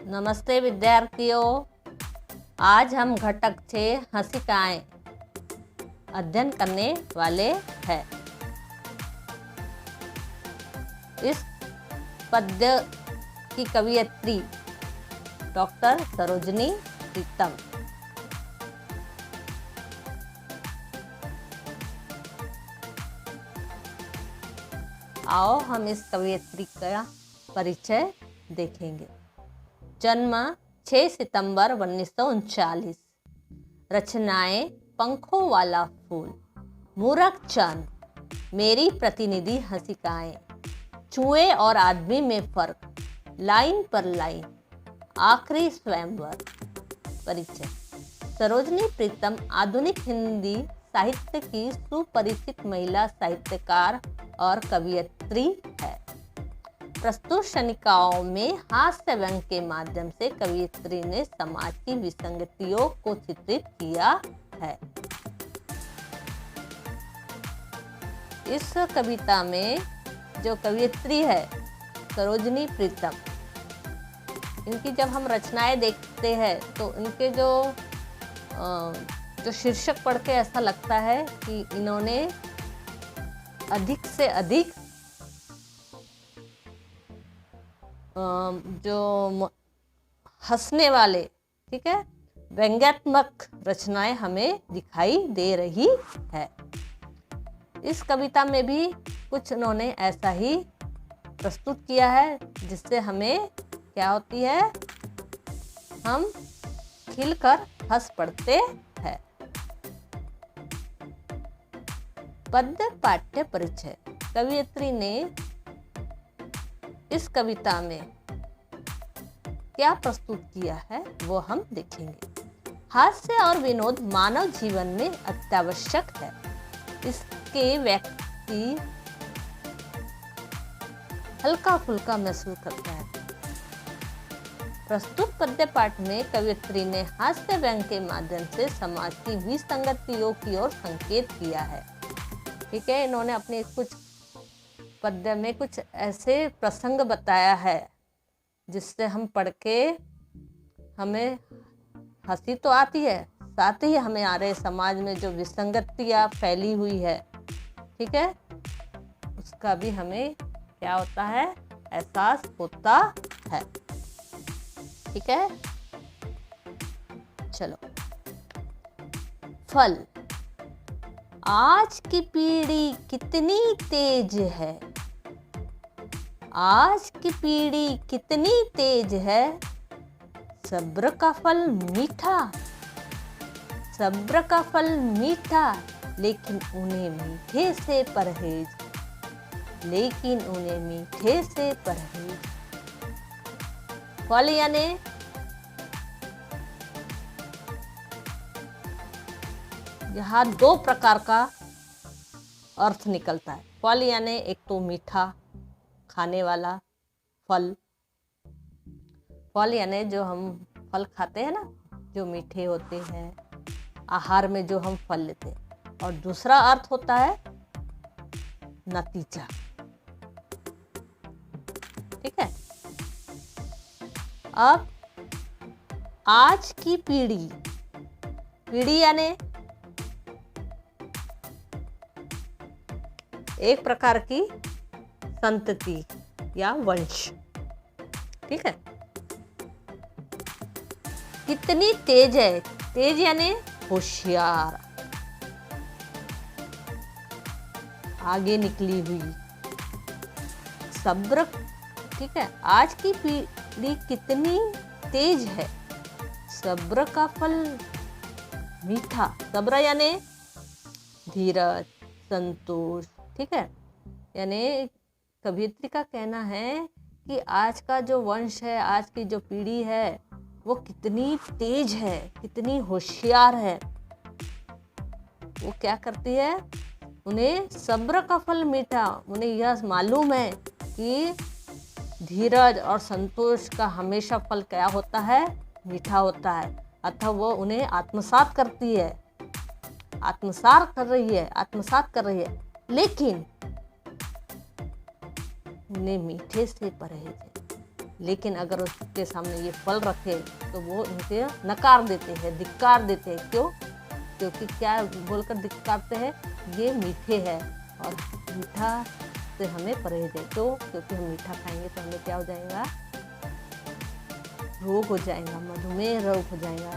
नमस्ते विद्यार्थियों। आज हम घटक 6 हंसिकाएं अध्ययन करने वाले हैं। इस पद्य की कवयित्री डॉक्टर सरोजनी प्रीतम। आओ हम इस कवयित्री का परिचय देखेंगे। जन्म 6 सितंबर 1939। रचनाएं पंखों वाला फूल, मूरख चंद, मेरी प्रतिनिधि हंसिकाएं, चूहे और आदमी में फर्क, लाइन पर लाइन, आखिरी स्वयंवर। परिचय। सरोजनी प्रीतम आधुनिक हिंदी साहित्य की सुपरिचित महिला साहित्यकार और कवयित्री है। प्रस्तुत शनिकाओं में हास्य व्यंग के माध्यम से कवयित्री ने समाज की विसंगतियों को चित्रित किया है। इस कविता में जो कवयित्री है सरोजनी प्रीतम, इनकी जब हम रचनाएं देखते हैं तो इनके जो शीर्षक पढ़ के ऐसा लगता है कि इन्होंने अधिक से अधिक जो हंसने वाले, ठीक है, व्यंग्यात्मक रचनाएं हमें दिखाई दे रही है। इस कविता में भी कुछ उन्होंने ऐसा ही प्रस्तुत किया है जिससे हमें क्या होती है, हम खिलकर हंस पड़ते हैं। पद्य पाठ्य परिचय। कवयित्री ने इस कविता में क्या प्रस्तुत किया है वो हम देखेंगे। हास्य और विनोद मानव जीवन में अत्यावश्यक है। इसके व्यक्ति हल्का फुल्का महसूस करता है। प्रस्तुत पद्य पाठ में कवयित्री ने हास्य व्यंग के माध्यम से समाज की विसंगतियों की ओर संकेत किया है। ठीक है, इन्होंने अपने कुछ पद्य में कुछ ऐसे प्रसंग बताया है जिससे हम पढ़ के हमें हंसी तो आती है, साथ ही हमें आ रहे समाज में जो विसंगतियां फैली हुई है, ठीक है, उसका भी हमें क्या होता है, एहसास होता है। ठीक है, चलो। फल। आज की पीढ़ी कितनी तेज है, आज की पीढ़ी कितनी तेज है, सब्र का फल मीठा, सब्र का फल मीठा, लेकिन उन्हें मीठे से परहेज, लेकिन उन्हें मीठे से परहेज। फल यानी यहाँ 2 प्रकार का अर्थ निकलता है। फल यानी एक तो मीठा खाने वाला फल, फल यानी जो हम फल खाते हैं ना, जो मीठे होते हैं, आहार में जो हम फल लेते हैं। और दूसरा अर्थ होता है नतीजा। ठीक है, अब आज की पीढ़ी, पीढ़ी यानी एक प्रकार की संतति या वंश। ठीक है, कितनी तेज है, तेज यानी होशियार, आगे निकली हुई। सब्र, ठीक है, आज की पीढ़ी कितनी तेज है, सब्र का फल मीठा। सब्र यानी धीरज, संतोष। ठीक है, यानी कवयित्री का कहना है कि आज का जो वंश है, आज की जो पीढ़ी है, वो कितनी तेज है, कितनी होशियार है। वो क्या करती है, उन्हें सब्र का फल मीठा, उन्हें यह मालूम है कि धीरज और संतोष का हमेशा फल क्या होता है, मीठा होता है। अतः वो उन्हें आत्मसात करती है, आत्मसात कर रही है, लेकिन उन्हें मीठे से परहेज है। लेकिन अगर उसके सामने ये फल रखे तो वो उनके नकार देते हैं, धिक्कार देते हैं। क्यों? क्योंकि क्या बोलकर धिक्कारते हैं? ये मीठे हैं और मीठा से हमें परहेज है। तो क्योंकि हम मीठा खाएंगे तो हमें क्या हो जाएगा? रोग हो जाएगा, मधुमेह रोग हो जाएगा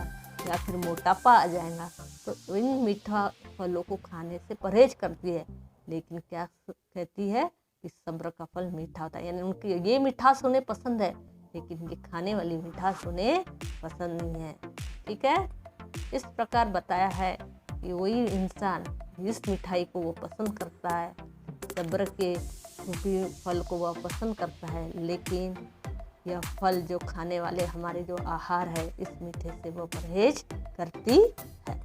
या फिर मोटापा आ जाएगा। तो इन मीठा फलों को खाने से परहेज करती है। लेकिन क्या कहती है कि सब्र का फल मीठा होता है, यानी उनकी ये मिठास उन्हें पसंद है लेकिन ये खाने वाली मिठास उन्हें पसंद नहीं है। ठीक है, इस प्रकार बताया है कि वही इंसान जिस मिठाई को वो पसंद करता है, सब्र के रूपी फल को वह पसंद करता है, लेकिन यह फल जो खाने वाले हमारे जो आहार है इस मीठे से वो परहेज करती है।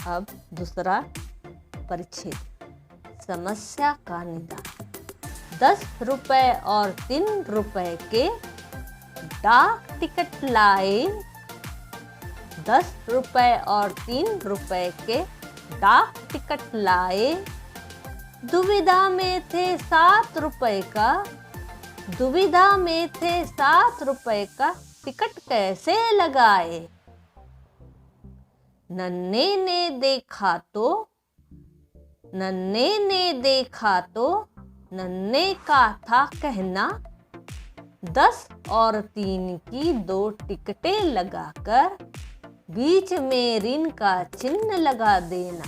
अब दूसरा परिच्छेद, समस्या का निदान। 10 रुपए और 3 रुपए के डाक टिकट लाए। 10 रुपए और 3 रुपए के डाक टिकट लाए। दुविधा में थे 7 रुपए का, दुविधा में थे 7 रुपए का टिकट कैसे लगाए। नन्हे ने देखा तो, नन्हे ने देखा तो नन्हे का था कहना, 10 और 3 की 2 टिकटें लगाकर बीच में ऋण का चिन्ह लगा देना,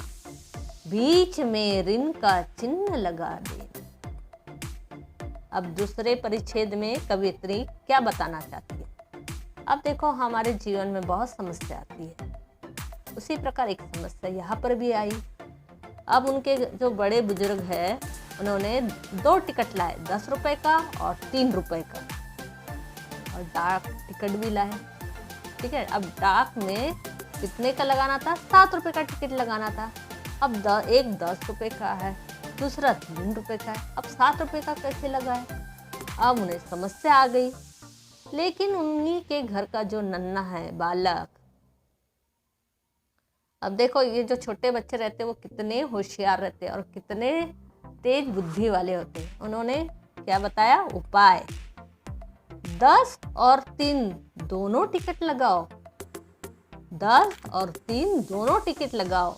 बीच में ऋण का चिन्ह लगा देना। अब दूसरे परिच्छेद में कवियत्री क्या बताना चाहती है? अब देखो, हमारे जीवन में बहुत समस्या आती है, उसी प्रकार एक समस्या यहाँ पर भी आई। अब उनके जो बड़े बुजुर्ग हैं उन्होंने 2 टिकट लाए, 10 रुपए का और 3 रुपए का, और डाक टिकट भी लाए। ठीक है, अब डाक में कितने का लगाना था? 7 रुपए का टिकट लगाना था। अब एक 10 रुपए का है, दूसरा 3 रुपए का है, अब 7 रुपए का कैसे लगाए? अब उन्हें समस्या आ गई। लेकिन उन्हीं के घर का जो नन्हा है बालक, अब देखो ये जो छोटे बच्चे रहते हैं वो कितने होशियार रहते हैं और कितने तेज बुद्धि वाले होते हैं। उन्होंने क्या बताया उपाय? 10 और 3 दोनों टिकट लगाओ, 10 और 3 दोनों टिकट लगाओ,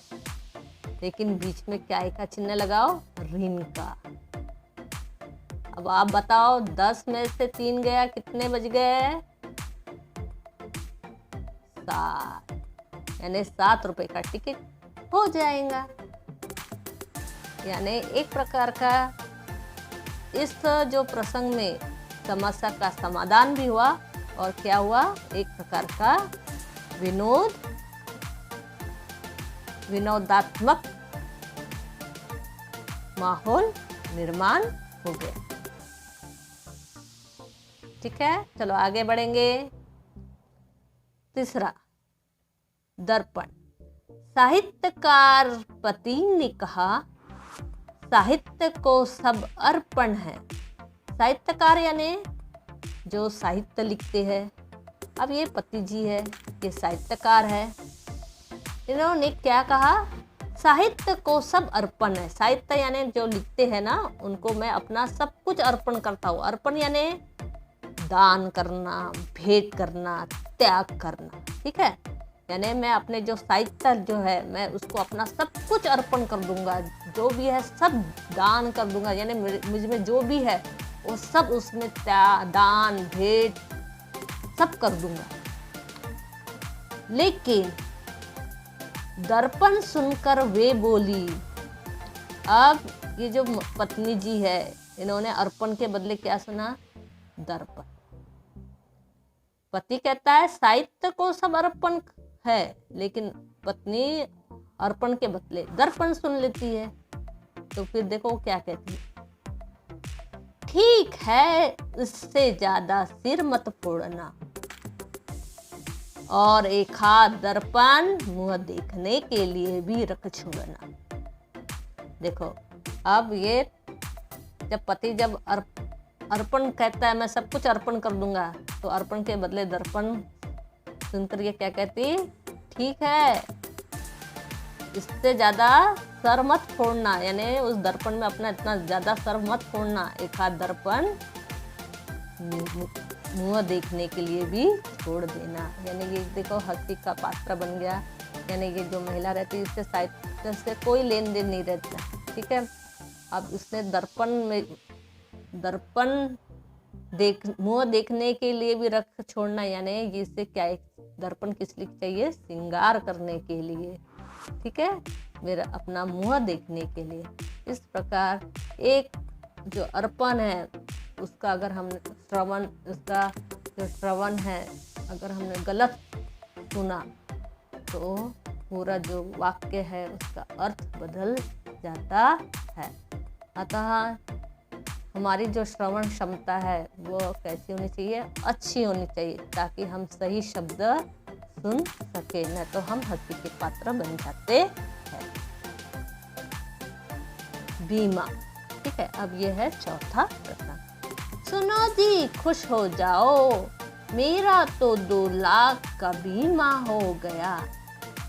लेकिन बीच में क्या का चिन्ह लगाओ? ऋण का। अब आप बताओ 10 में से 3 गया, कितने बच गए? 7, यानी 7 रुपए का टिकट हो जाएगा। यानी एक प्रकार का इस जो प्रसंग में समस्या का समाधान भी हुआ और क्या हुआ? एक प्रकार का विनोदात्मक माहौल निर्माण हो गया। ठीक है, चलो आगे बढ़ेंगे। तीसरा, दर्पण। साहित्यकार पति ने कहा, साहित्य को सब अर्पण है। साहित्यकार यानी जो साहित्य लिखते हैं। अब ये पति जी है, ये साहित्यकार है, इन्होंने क्या कहा? साहित्य को सब अर्पण है। साहित्य यानी जो लिखते हैं ना, उनको मैं अपना सब कुछ अर्पण करता हूँ। अर्पण यानी दान करना, भेंट करना, त्याग करना। ठीक है, यानी मैं अपने जो साहित्य जो है मैं उसको अपना सब कुछ अर्पण कर दूंगा, जो भी है सब दान कर दूंगा। यानी मुझ में जो भी है वो सब उसमें दान भेंट सब कर दूंगा। लेकिन दर्पण सुनकर वे बोली। अब ये जो पत्नी जी है, इन्होंने अर्पण के बदले क्या सुना? दर्पण। पति कहता है साहित्य को सब अर्पण है, लेकिन पत्नी अर्पण के बदले दर्पण सुन लेती है। तो फिर देखो क्या कहती है? ठीक है, इससे ज्यादा सिर मत फोड़ना और एक हाथ दर्पण मुंह देखने के लिए भी रख छोड़ना। देखो, अब ये जब पति जब अर्पण कहता है मैं सब कुछ अर्पण कर दूंगा, तो अर्पण के बदले दर्पण सुनकर ये क्या कहती? ठीक है, इससे ज्यादा सर मत फोड़ना, यानी उस दर्पण में अपना इतना ज़्यादा सर मत फोड़ना। एक हाथ दर्पण मुँह देखने के लिए भी छोड़ देना। यानी ये देखो हंसी का पात्र बन गया, यानी ये जो महिला रहती है इससे साहित्य से कोई लेन देन नहीं रहता, ठीक है। अब उसने दर्पण मुँह देखने के लिए भी रख छोड़ना, यानी इससे क्या है, दर्पण किस लिए चाहिए, श्रृंगार करने के लिए, ठीक है, मेरा अपना मुँह देखने के लिए। इस प्रकार एक जो अर्पण है उसका अगर हम उसका जो श्रवण है अगर हमने गलत सुना तो पूरा जो वाक्य है उसका अर्थ बदल जाता है। अतः हमारी जो श्रवण क्षमता है वो कैसी होनी चाहिए, अच्छी होनी चाहिए, ताकि हम सही शब्द सुन सके, न तो हम हंसी के पात्र बन जाते हैं। बीमा, ठीक है। अब ये है चौथा प्रश्न। सुनो जी खुश हो जाओ, मेरा तो 2 लाख का बीमा हो गया।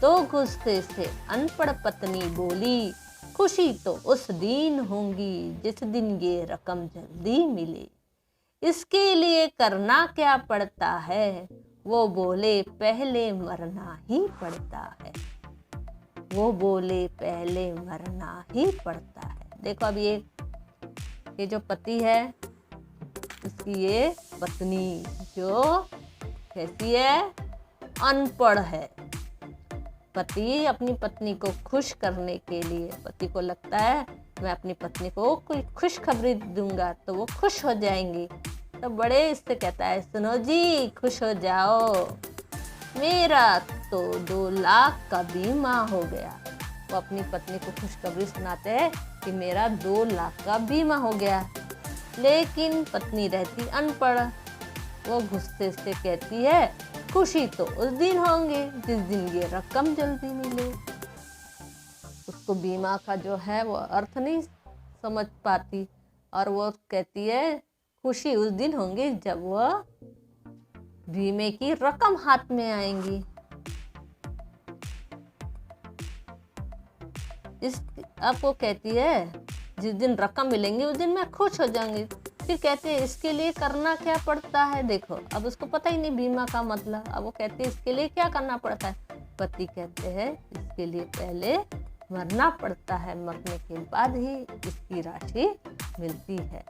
तो गुस्से से अनपढ़ पत्नी बोली, खुशी तो उस दिन होगी जिस दिन ये रकम जल्दी मिले। इसके लिए करना क्या पड़ता है? वो बोले पहले मरना ही पड़ता है। वो बोले पहले मरना ही पड़ता है। देखो अब ये जो पति है इसकी ये पत्नी जो कैसी है, अनपढ़ है। पति अपनी पत्नी को खुश करने के लिए, पति को लगता है मैं अपनी पत्नी को कोई खुशखबरी दूंगा तो वो खुश हो जाएंगी, तो बड़े इससे कहता है सुनो जी खुश हो जाओ, मेरा तो 2 लाख का बीमा हो गया। वो अपनी पत्नी को खुशखबरी सुनाते हैं कि मेरा 2 लाख का बीमा हो गया। लेकिन पत्नी रहती अनपढ़, वो गुस्से से कहती है खुशी तो उस दिन होंगे जिस दिन ये रकम जल्दी मिले। उसको बीमा का जो है वो अर्थ नहीं समझ पाती और वो कहती है खुशी उस दिन होंगी जब वह बीमे की रकम हाथ में आएंगी। अब वो कहती है जिस दिन रकम मिलेंगी उस दिन मैं खुश हो जाऊंगी। फिर कहते हैं इसके लिए करना क्या पड़ता है। देखो अब उसको पता ही नहीं बीमा का मतलब। अब वो कहते हैं इसके लिए क्या करना पड़ता है। पति कहते हैं इसके लिए पहले मरना पड़ता है, मरने के बाद ही इसकी राशि मिलती है।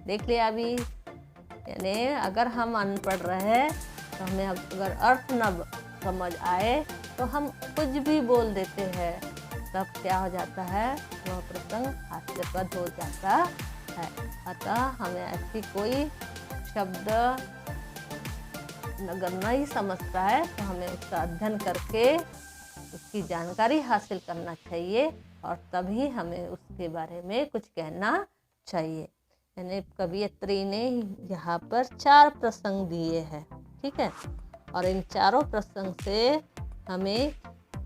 देख लिया अभी, यानी अगर हम अनपढ़ रहे तो हमें अगर अर्थ न समझ आए तो हम कुछ भी बोल देते हैं, तब क्या हो जाता है, वह प्रसंग हास्यास्पद हो जाता है। अतः हमें ऐसी कोई शब्द अगर नहीं समझता है तो हमें उसका अध्ययन करके उसकी जानकारी हासिल करना चाहिए और तभी हमें उसके बारे में कुछ कहना चाहिए। यानी कवियत्री ने यहाँ पर 4 प्रसंग दिए हैं, ठीक है, और इन चारों प्रसंग से हमें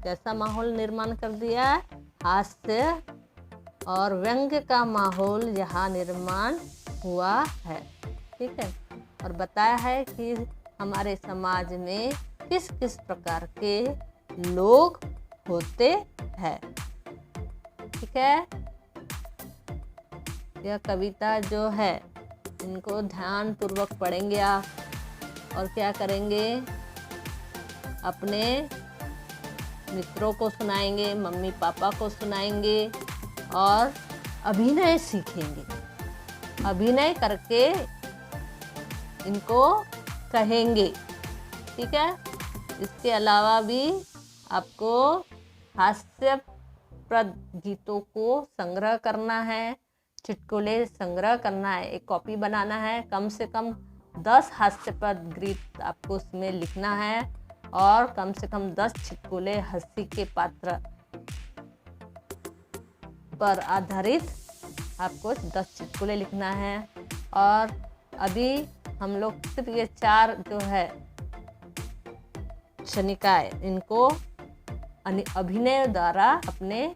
कैसा माहौल निर्माण कर दिया है, हास्य और व्यंग्य का माहौल यहाँ निर्माण हुआ है, ठीक है, और बताया है कि हमारे समाज में किस किस प्रकार के लोग होते हैं, ठीक है। यह कविता जो है इनको ध्यान पूर्वक पढ़ेंगे आप और क्या करेंगे, अपने मित्रों को सुनाएंगे, मम्मी पापा को सुनाएंगे और अभिनय सीखेंगे। अभिनय करके इनको कहेंगे, ठीक है। इसके अलावा भी आपको हास्यप्रद गीतों को संग्रह करना है, चुटकुले संग्रह करना है, एक कॉपी बनाना है, कम से कम 10 हास्यप्रद गीत आपको उसमें लिखना है और कम से कम 10 चुटकुले हंसी के पात्र पर आधारित आपको 10 चुटकुले लिखना है। और अभी हम लोग सिर्फ ये 4 जो है क्षणिकाएं, इनको अभिनय द्वारा अपने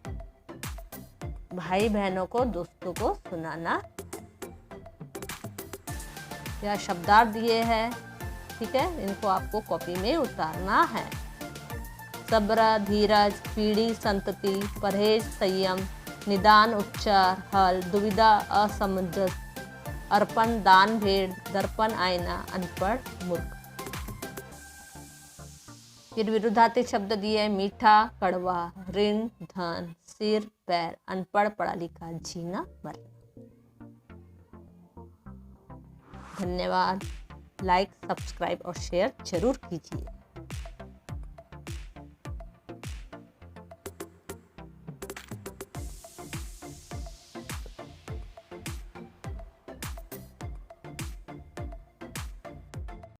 भाई बहनों को, दोस्तों को सुनाना। यह शब्दार्थ दिए हैं, ठीक है, इनको आपको कॉपी में उतारना है। सब्र धीरज, पीढ़ी संतति, परहेज संयम, निदान उपचार, हल दुविधा असमंजस, अर्पण दान भेंट, दर्पण आईना, अनपढ़ मूर्ख। फिर विरुद्धार्थी शब्द दिए, मीठा कड़वा, ऋण धन, सिर पैर, अनपढ़ पढ़ा लिखा, जीना मरना। धन्यवाद। लाइक सब्सक्राइब और शेयर जरूर कीजिए।